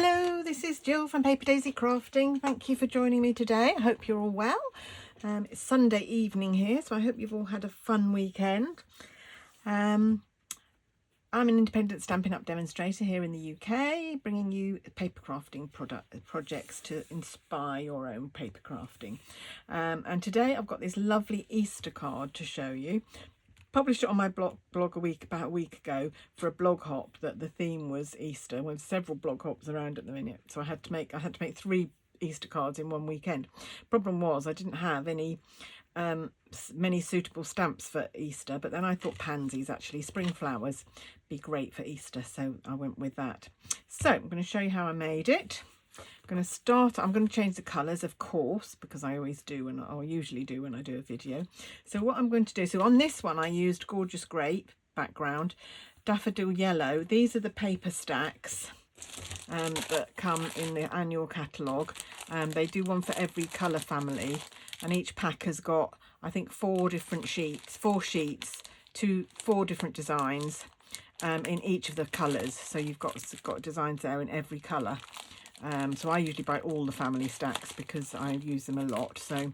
Hello, this is Jill from Paper Daisy Crafting. Thank you for joining me today. I hope you're all well. It's Sunday evening here, so I hope you've all had a fun weekend. I'm an independent Stampin' Up demonstrator here in the UK, bringing you paper crafting projects to inspire your own paper crafting. And today I've got this lovely Easter card to show you. Published it on my blog about a week ago for a blog hop that the theme was Easter. With several blog hops around at the minute, so I had to make 3 Easter cards in one weekend. Problem was I didn't have many suitable stamps for Easter, but then I thought pansies, actually spring flowers, be great for Easter, so I went with that. So I'm going to show you how I made it. I'm going to change the colours, of course, because I always do, and I usually do when I do a video. So what I'm going to do, so on this one I used Gorgeous Grape background, Daffodil Yellow. These are the paper stacks that come in the annual catalogue. They do one for every colour family, and each pack has got, I think, 4 sheets, 4 different designs in each of the colours. So you've got designs there in every colour. So I usually buy all the family stacks because I use them a lot, so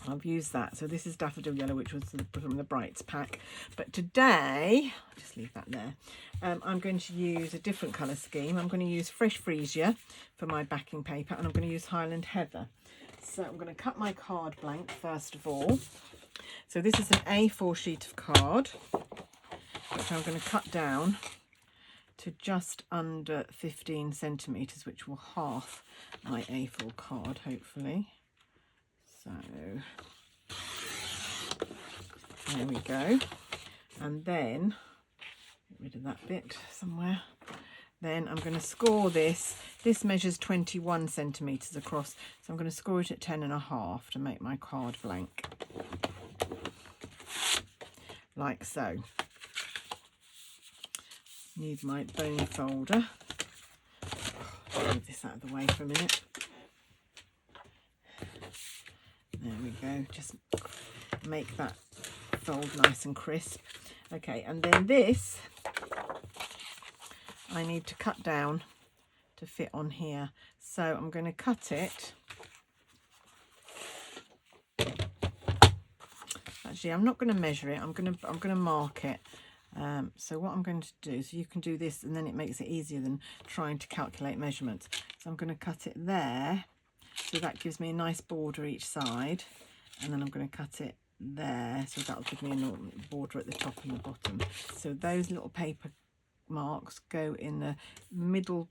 I've used that. So this is Daffodil Yellow, which was from the Brights pack, but today, I'll just leave that there, I'm going to use a different colour scheme. I'm going to use Fresh Freesia for my backing paper, and I'm going to use Highland Heather. So I'm going to cut my card blank first of all. So this is an A4 sheet of card, which I'm going to cut down to just under 15 centimetres, which will half my A4 card, hopefully. So there we go. And then, get rid of that bit somewhere. Then I'm going to score this. This measures 21 centimetres across, so I'm going to score it at 10.5 to make my card blank, like so. Need my bone folder. Move this out of the way for a minute. There we go. Just make that fold nice and crisp. Okay, and then this I need to cut down to fit on here. So I'm going to cut it. Actually, I'm not going to measure it. I'm going to mark it. So what I'm going to do, so you can do this and then it makes it easier than trying to calculate measurements. So I'm going to cut it there, so that gives me a nice border each side, and then I'm going to cut it there, so that'll give me a border at the top and the bottom. So those little paper marks go in the middle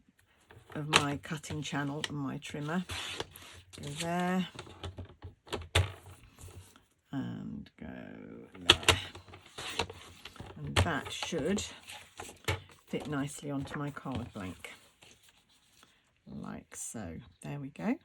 of my cutting channel and my trimmer. Go there and go there. And that should fit nicely onto my card blank, like so. There we go.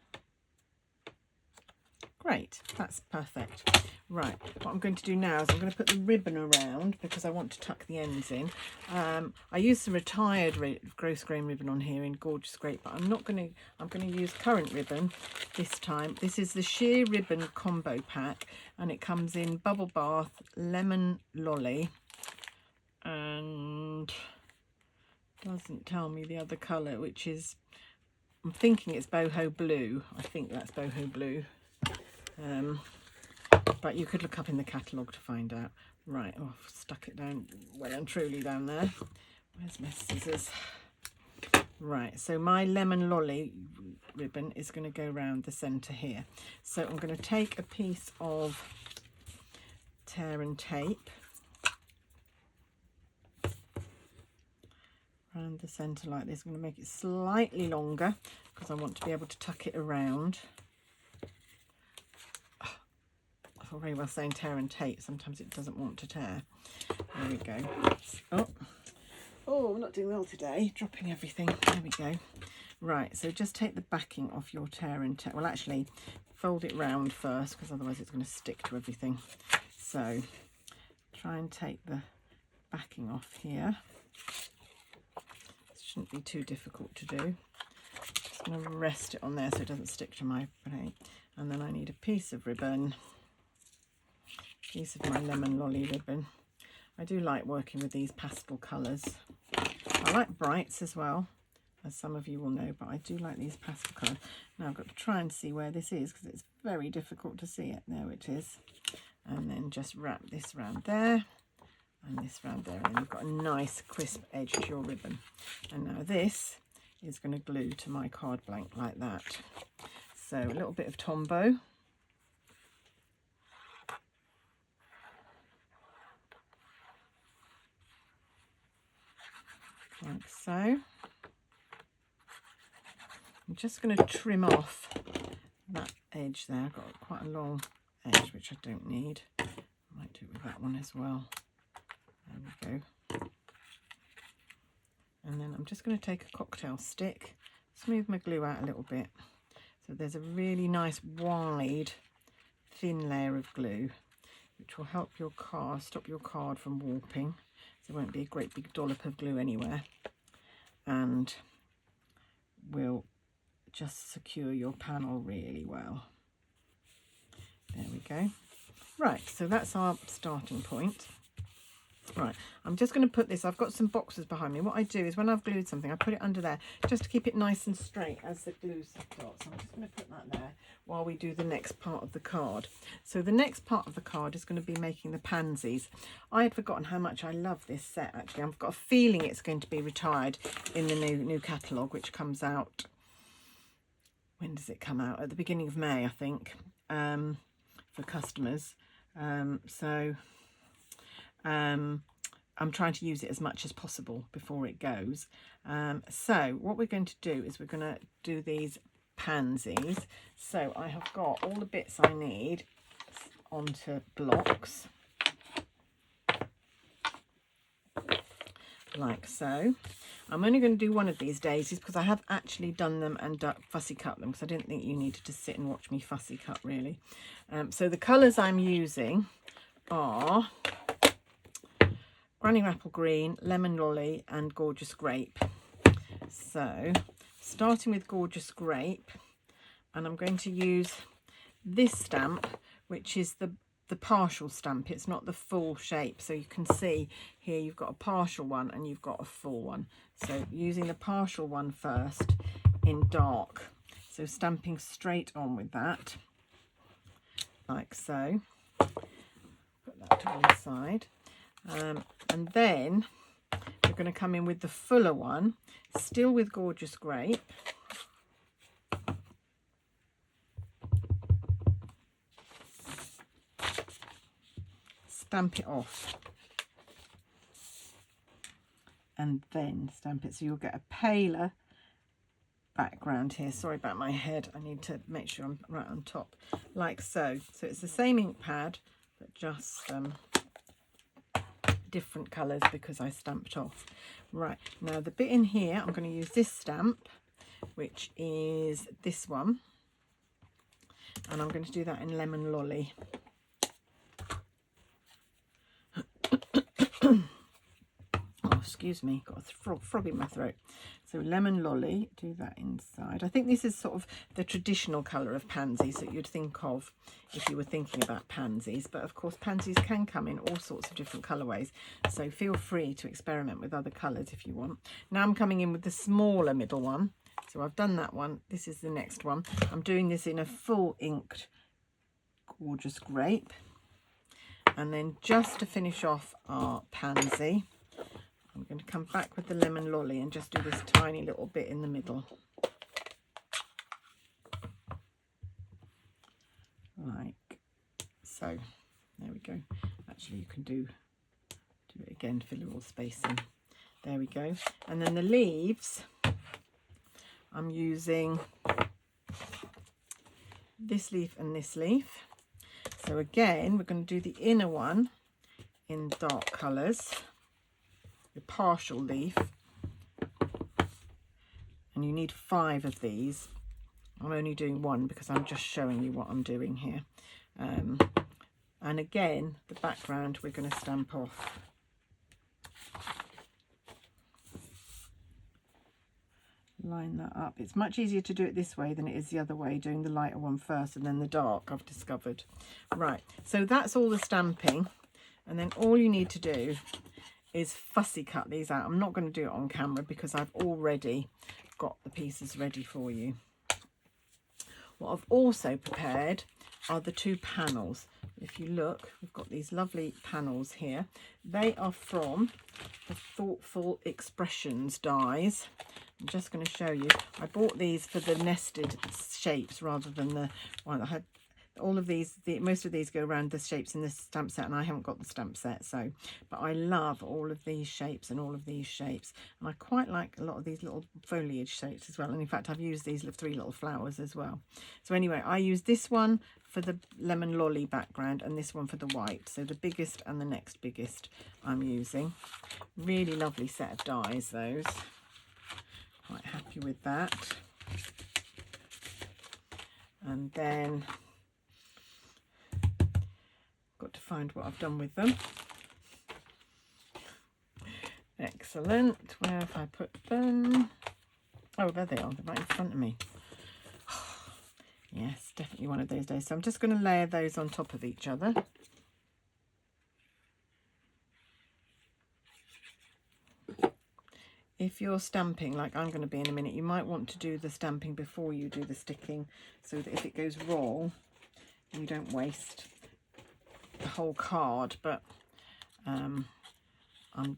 Great, that's perfect. Right, what I'm going to do now is I'm going to put the ribbon around because I want to tuck the ends in. I used some retired gross grain ribbon on here in Gorgeous Grape, but I'm going to use current ribbon this time. This is the sheer ribbon combo pack, and it comes in Bubble Bath, Lemon Lolly, and doesn't tell me the other colour, which is, I'm thinking it's Boho Blue. I think that's Boho Blue. But you could look up in the catalogue to find out. Right, oh, I've stuck it down well and truly down there. Where's my scissors? Right, so my Lemon Lolly ribbon is going to go around the centre here. So I'm going to take a piece of tear and tape around the centre like this. I'm going to make it slightly longer because I want to be able to tuck it around. I feel very well saying tear and tape. Sometimes it doesn't want to tear. There we go. Oh, I'm not doing well today. Dropping everything. There we go. Right, so just take the backing off your tear and tape. Well, actually, fold it round first because otherwise it's going to stick to everything. So try and take the backing off here. Shouldn't be too difficult to do. Just going to rest it on there so it doesn't stick to my plate. And then I need a piece of ribbon, piece of my Lemon Lolly ribbon. I do like working with these pastel colours. I like brights as well. as some of you will know, but I do like these pastel colours. Now I've got to try and see where this is because it's very difficult to see it. There it is. And then just wrap this round there and this round there, and you've got a nice crisp edge to your ribbon. And now this is going to glue to my card blank like that. So a little bit of Tombow. Like so. I'm just going to trim off that edge there. I've got quite a long edge which I don't need. I might do it with that one as well. There we go. And then I'm just going to take a cocktail stick, smooth my glue out a little bit. So there's a really nice wide thin layer of glue which will help your card, stop your card from warping. So there won't be a great big dollop of glue anywhere, and will just secure your panel really well. There we go. Right, so that's our starting point. Right, I'm just going to put this, I've got some boxes behind me. What I do is when I've glued something, I put it under there just to keep it nice and straight as the glue starts. So I'm just going to put that there while we do the next part of the card. So the next part of the card is going to be making the pansies. I had forgotten how much I love this set actually. I've got a feeling it's going to be retired in the new catalogue, which comes out, when does it come out? At the beginning of May, I think, for customers. I'm trying to use it as much as possible before it goes. So what we're going to do is we're going to do these pansies. So I have got all the bits I need onto blocks, like so. I'm only going to do one of these daisies because I have actually done them and fussy cut them, because I didn't think you needed to sit and watch me fussy cut really. So the colours I'm using are Granny Apple Green, Lemon Lolly and Gorgeous Grape. So starting with Gorgeous Grape, and I'm going to use this stamp, which is the partial stamp. It's not the full shape, so you can see here you've got a partial one and you've got a full one. So using the partial one first in dark, so stamping straight on with that like so. Put that to one side. And then we're going to come in with the fuller one, still with Gorgeous Grape. Stamp it off. And then stamp it, so you'll get a paler background here. Sorry about my head, I need to make sure I'm right on top, like so. So it's the same ink pad, but just different colours because I stamped off. Right, now the bit in here, I'm going to use this stamp, which is this one, and I'm going to do that in Lemon Lolly. Oh, excuse me, got a frog in my throat. So Lemon Lolly, do that inside. I think this is sort of the traditional colour of pansies that you'd think of if you were thinking about pansies, but of course pansies can come in all sorts of different colourways, so feel free to experiment with other colours if you want. Now I'm coming in with the smaller middle one, so I've done that one. This is the next one. I'm doing this in a full inked Gorgeous Grape, and then just to finish off our pansy, I'm going to come back with the Lemon Lolly and just do this tiny little bit in the middle. Like so. There we go. Actually, you can do it again, fill a little space in. There we go. And then the leaves, I'm using this leaf and this leaf. So again, we're going to do the inner one in dark colours, the partial leaf, and you need 5 of these. I'm only doing one because I'm just showing you what I'm doing here. And again, the background we're going to stamp off. Line that up. It's much easier to do it this way than it is the other way, doing the lighter one first and then the dark, I've discovered. Right, so that's all the stamping, and then all you need to do is fussy cut these out. I'm not going to do it on camera because I've already got the pieces ready for you. What I've also prepared are the 2 panels. If you look, we've got these lovely panels here. They are from the Thoughtful Expressions dies. I'm just going to show you. I bought these for the nested shapes rather than the one I had. All of these, most of these go around the shapes in this stamp set, and I haven't got the stamp set, so, but I love all of these shapes and all of these shapes, and I quite like a lot of these little foliage shapes as well, and in fact I've used these 3 little flowers as well. So anyway, I use this one for the lemon lolly background and this one for the white, so the biggest and the next biggest I'm using. Really lovely set of dies, those. Quite happy with that. And then got to find what I've done with them. Excellent. Where have I put them? Oh, there they are. They're right in front of me. Yes, definitely one of those days. So I'm just going to layer those on top of each other. If you're stamping, like I'm going to be in a minute, you might want to do the stamping before you do the sticking, so that if it goes wrong, you don't waste the whole card. But I'm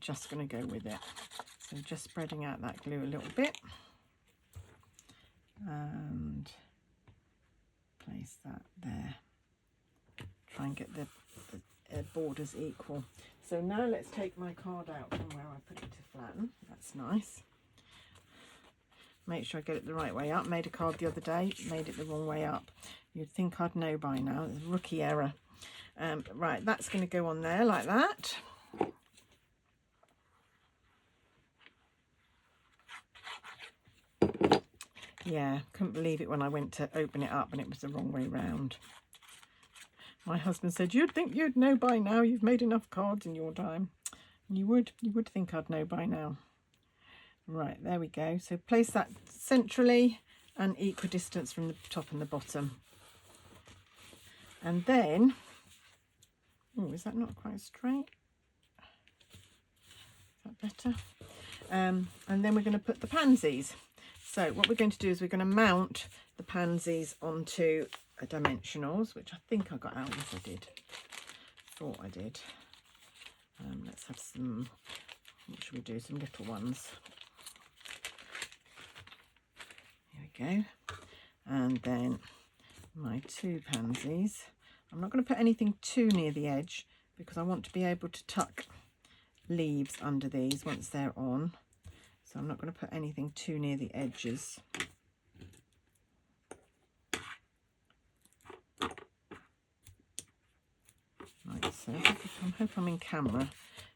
just going to go with it. So just spreading out that glue a little bit and place that there. Try and get the borders equal. So now let's take my card out from where I put it to flatten. That's nice. Make sure I get it the right way up. Made a card the other day, made it the wrong way up. You'd think I'd know by now. It's a rookie error. Right, that's going to go on there like that. Yeah, couldn't believe it when I went to open it up and it was the wrong way round. My husband said, you'd think you'd know by now. You've made enough cards in your time. You would think I'd know by now. Right, there we go. So place that centrally and equidistant from the top and the bottom. And then, oh, is that not quite straight? Is that better? And then we're going to put the pansies. So what we're going to do is we're going to mount the pansies onto dimensionals, which I think I got out. Yes, I did. Thought I did. Let's have some, what should we do? Some little ones. Here we go. And then my 2 pansies. I'm not going to put anything too near the edge because I want to be able to tuck leaves under these once they're on. So I'm not going to put anything too near the edges. Right, so I hope I'm in camera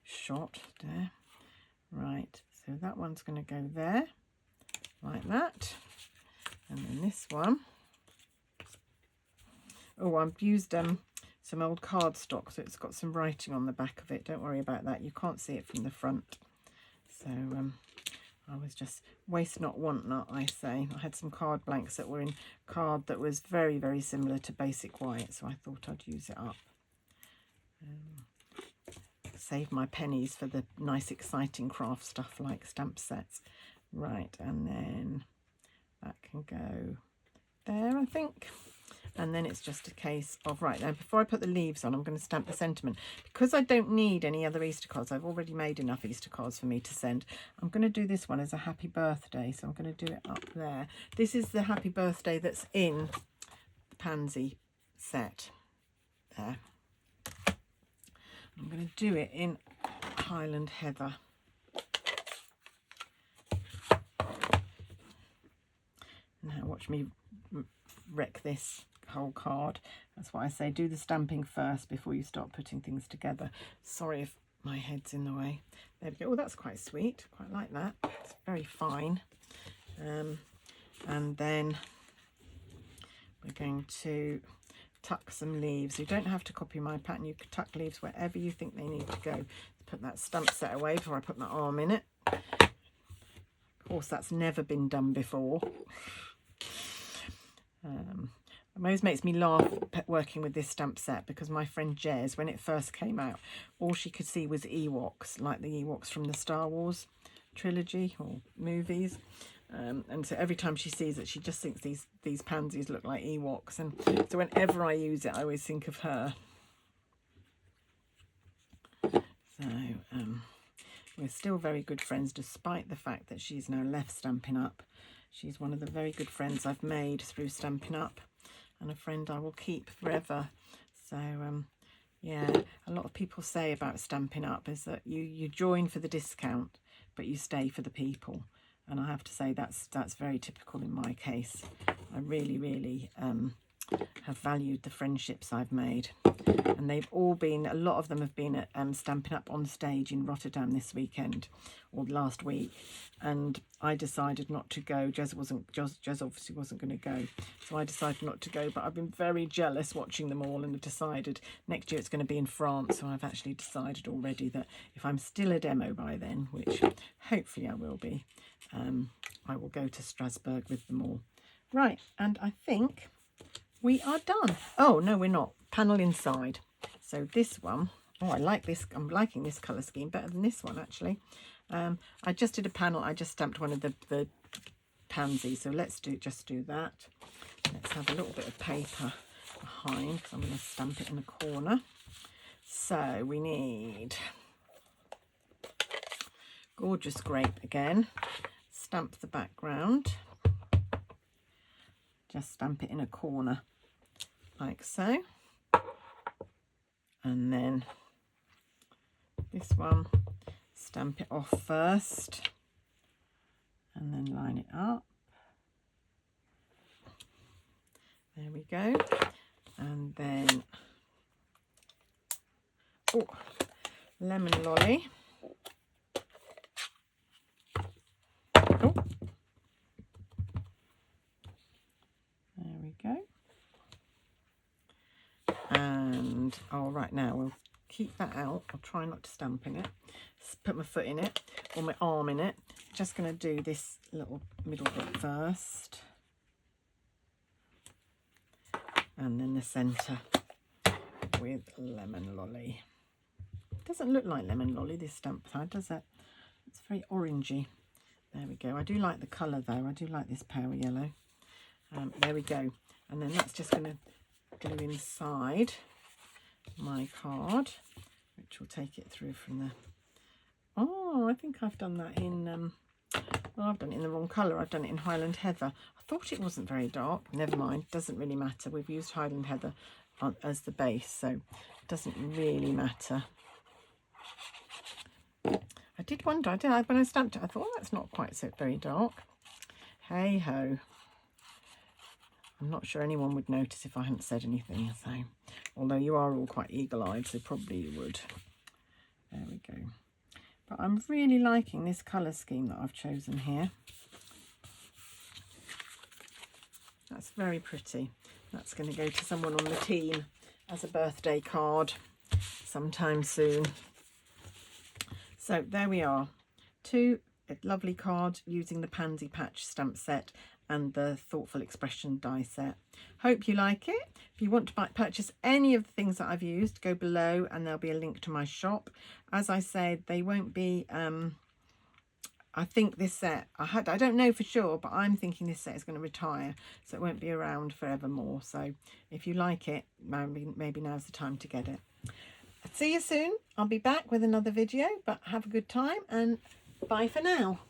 shot there. Right, so that one's going to go there, like that. And then this one. Oh, I've used some old cardstock, so it's got some writing on the back of it. Don't worry about that. You can't see it from the front. So I was just waste not, want not, I say. I had some card blanks that were in card that was very, very similar to basic white, so I thought I'd use it up. Save my pennies for the nice exciting craft stuff like stamp sets. Right, and then that can go there, I think. And then it's just a case of, right, now before I put the leaves on, I'm going to stamp the sentiment. Because I don't need any other Easter cards, I've already made enough Easter cards for me to send. I'm going to do this one as a happy birthday, so I'm going to do it up there. This is the happy birthday that's in the pansy set there. I'm going to do it in Highland Heather. Now watch me wreck this whole card. That's why I say do the stamping first before you start putting things together. Sorry if my head's in the way. There we go. Oh, that's quite sweet. Quite like that. It's very fine. And then we're going to tuck some leaves. You don't have to copy my pattern. You can tuck leaves wherever you think they need to go. Put that stamp set away before I put my arm in it. Of course, that's never been done before. It always makes me laugh working with this stamp set because my friend Jez, when it first came out, all she could see was Ewoks, like the Ewoks from the Star Wars trilogy or movies. And so every time she sees it, she just thinks these pansies look like Ewoks. And so whenever I use it, I always think of her. So we're still very good friends, despite the fact that she's now left Stampin' Up. She's one of the very good friends I've made through Stampin' Up, and a friend I will keep forever. So yeah, a lot of people say about Stampin' Up is that you join for the discount, but you stay for the people. And I have to say that's very typical in my case. I really have valued the friendships I've made, and they've all been, a lot of them have been at Stampin' Up on stage in Rotterdam this weekend, or last week, and I decided not to go. Jez obviously wasn't going to go, so I decided not to go, but I've been very jealous watching them all, and have decided next year it's going to be in France. So I've actually decided already that if I'm still a demo by then, which hopefully I will be, I will go to Strasbourg with them all. Right, and I think we are done. Oh no, we're not. Panel inside. So this one, oh, I like this. I'm liking this colour scheme better than this one, actually. I just did a panel. I just stamped one of the pansies. So let's just do that. Let's have a little bit of paper behind, because I'm going to stamp it in the corner. So we need gorgeous grape again. Stamp the background. Just stamp it in a corner like so, and then this one, stamp it off first and then line it up. There we go. And then lemon lolly. There we go. And right now we'll keep that out. I'll try not to stamp in it. Put my foot in it, or my arm in it. Just going to do this little middle bit first, and then the centre with lemon lolly. Doesn't look like lemon lolly, this stamp side, does it? It's very orangey. There we go. I do like the colour though. I do like this pale yellow. There we go. And then that's just going to glue inside my card, which will take it through from the... Oh, I think I've done that in... well, I've done it in the wrong colour. I've done it in Highland Heather. I thought it wasn't very dark. Never mind. Doesn't really matter. We've used Highland Heather as the base, so it doesn't really matter. I did wonder, when I stamped it, I thought, oh, that's not quite so very dark. Hey ho. I'm not sure anyone would notice if I hadn't said anything, so, although you are all quite eagle-eyed, so probably you would. There we go. But I'm really liking this colour scheme that I've chosen here. That's very pretty. That's going to go to someone on the team as a birthday card sometime soon. So there we are. 2 lovely cards using the Pansy Patch stamp set and the Thoughtful Expression die set. Hope you like it. If you want to purchase any of the things that I've used, go below and there'll be a link to my shop. As I said, they won't be, I think this set, I don't know for sure, but I'm thinking this set is going to retire, so it won't be around forevermore. So if you like it, maybe now's the time to get it. See you soon. I'll be back with another video, but have a good time and bye for now.